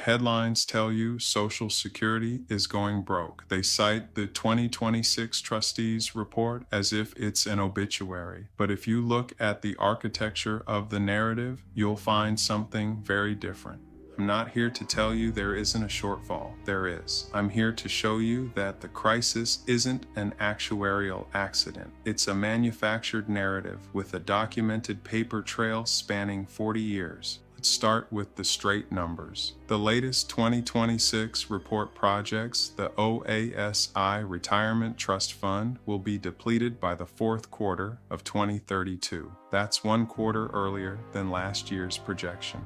headlines tell you Social Security is going broke. They cite the 2026 Trustees Report as if it's an obituary. But if you look at the architecture of the narrative, you'll find something very different. I'm not here to tell you there isn't a shortfall. There is. I'm here to show you that the crisis isn't an actuarial accident. It's a manufactured narrative with a documented paper trail spanning 40 years. Let's start with the straight numbers. The latest 2026 report projects the OASI Retirement Trust Fund will be depleted by the fourth quarter of 2032. That's 1 quarter earlier than last year's projection.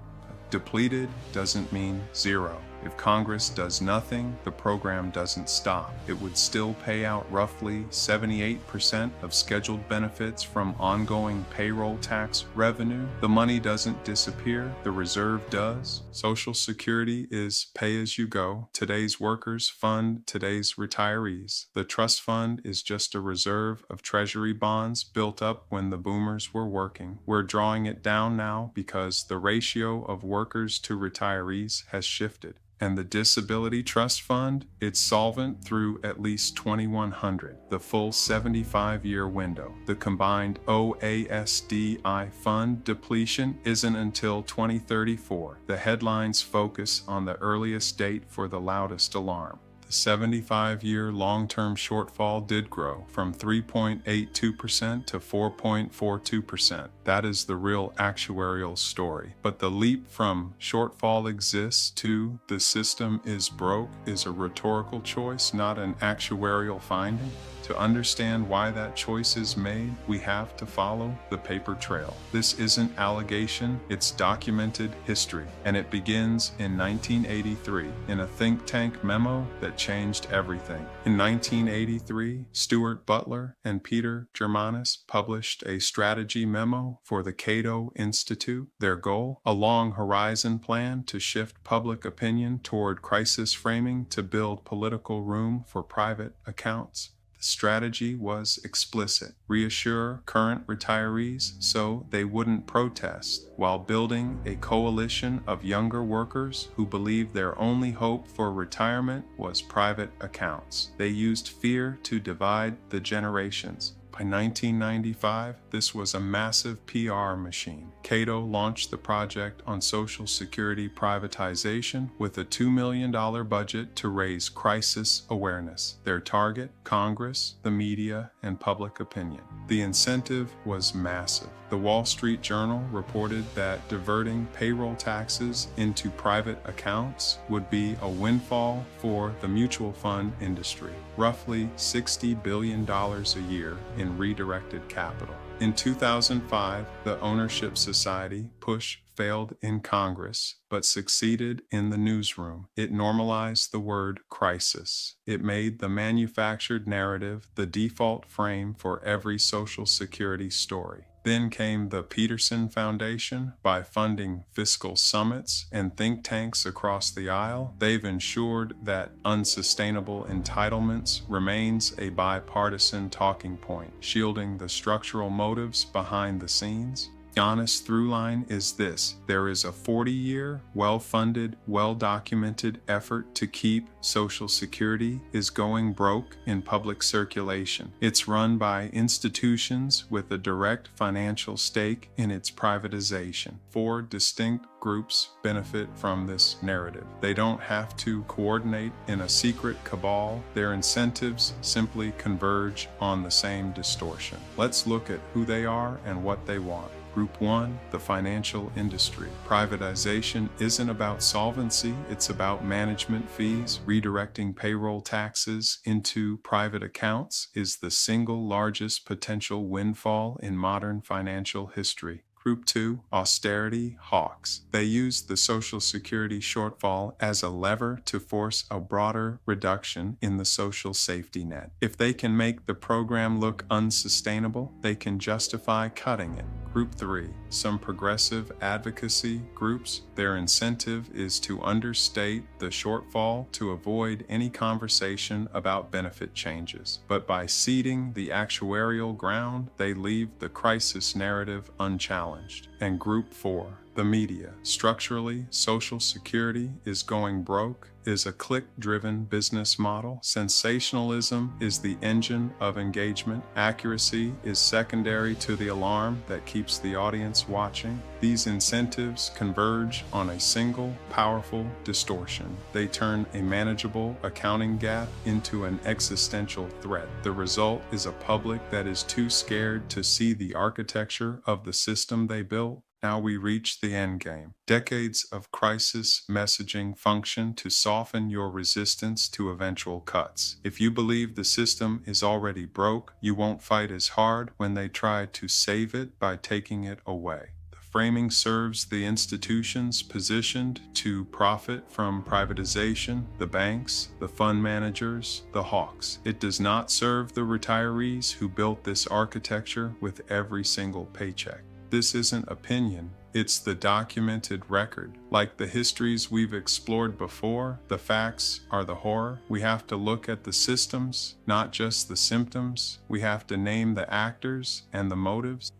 Depleted doesn't mean zero. If Congress does nothing, the program doesn't stop. It would still pay out roughly 78% of scheduled benefits from ongoing payroll tax revenue. The money doesn't disappear, the reserve does. Social Security is pay as you go. Today's workers fund today's retirees. The trust fund is just a reserve of treasury bonds built up when the boomers were working. We're drawing it down now because the ratio of workers to retirees has shifted. And the Disability Trust Fund, it's solvent through at least 2100, the full 75-year window. The combined OASDI fund depletion isn't until 2034. The headlines focus on the earliest date for the loudest alarm. The 75-year long-term shortfall did grow from 3.82% to 4.42%. That is the real actuarial story. But the leap from shortfall exists to the system is broke is a rhetorical choice, not an actuarial finding. To understand why that choice is made, we have to follow the paper trail. This isn't allegation, it's documented history, and it begins in 1983 in a think tank memo that changed everything. In 1983, Stuart Butler and Peter Germanis published a strategy memo for the Cato Institute. Their goal, a long horizon plan to shift public opinion toward crisis framing to build political room for private accounts. The strategy was explicit: reassure current retirees so they wouldn't protest, while building a coalition of younger workers who believed their only hope for retirement was private accounts. They used fear to divide the generations. By 1995, this was a massive PR machine. Cato launched the project on Social Security privatization with a $2 million budget to raise crisis awareness. Their target, Congress, the media, and public opinion. The incentive was massive. The Wall Street Journal reported that diverting payroll taxes into private accounts would be a windfall for the mutual fund industry, roughly $60 billion a year in redirected capital. In 2005, the Ownership Society push failed in Congress, but succeeded in the newsroom. It normalized the word crisis. It made the manufactured narrative the default frame for every Social Security story. Then came the Peterson Foundation. By funding fiscal summits and think tanks across the aisle, they've ensured that unsustainable entitlements remains a bipartisan talking point, shielding the structural motives behind the scenes. The honest through line is this: there is a 40-year, well-funded, well-documented effort to keep Social Security is going broke in public circulation. It's run by institutions with a direct financial stake in its privatization. 4 distinct groups benefit from this narrative. They don't have to coordinate in a secret cabal. Their incentives simply converge on the same distortion. Let's look at who they are and what they want. Group 1, the financial industry. Privatization isn't about solvency, it's about management fees. Redirecting payroll taxes into private accounts is the single largest potential windfall in modern financial history. Group 2, austerity hawks. They use the Social Security shortfall as a lever to force a broader reduction in the social safety net. If they can make the program look unsustainable, they can justify cutting it. Group 3, some progressive advocacy groups. Their incentive is to understate the shortfall to avoid any conversation about benefit changes. But by ceding the actuarial ground, they leave the crisis narrative unchallenged. And Group 4, The media. Structurally, Social Security is going broke is a click-driven business model. Sensationalism is the engine of engagement. Accuracy is secondary to the alarm that keeps the audience watching. These incentives converge on a single, powerful distortion. They turn a manageable accounting gap into an existential threat. The result is a public that is too scared to see the architecture of the system they built. Now we reach the endgame. Decades of crisis messaging function to soften your resistance to eventual cuts. If you believe the system is already broke, you won't fight as hard when they try to save it by taking it away. The framing serves the institutions positioned to profit from privatization, the banks, the fund managers, the hawks. It does not serve the retirees who built this architecture with every single paycheck. This isn't opinion, it's the documented record. Like the histories we've explored before, the facts are the horror. We have to look at the systems, not just the symptoms. We have to name the actors and the motives.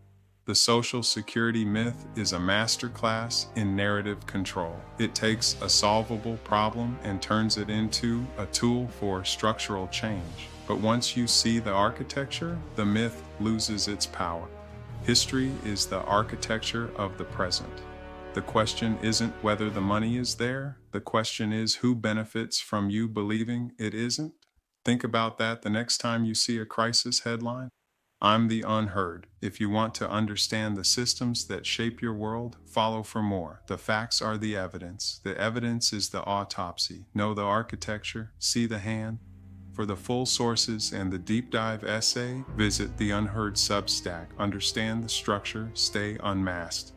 The Social Security myth is a masterclass in narrative control. It takes a solvable problem and turns it into a tool for structural change. But once you see the architecture, the myth loses its power. History is the architecture of the present. The question isn't whether the money is there. The question is who benefits from you believing it isn't. Think about that the next time you see a crisis headline. I'm the unheard. If you want to understand the systems that shape your world, follow for more. The facts are the evidence. The evidence is the autopsy. Know the architecture, see the hand. For the full sources and the deep dive essay, visit the Unheard Substack. Understand the structure, stay unmasked.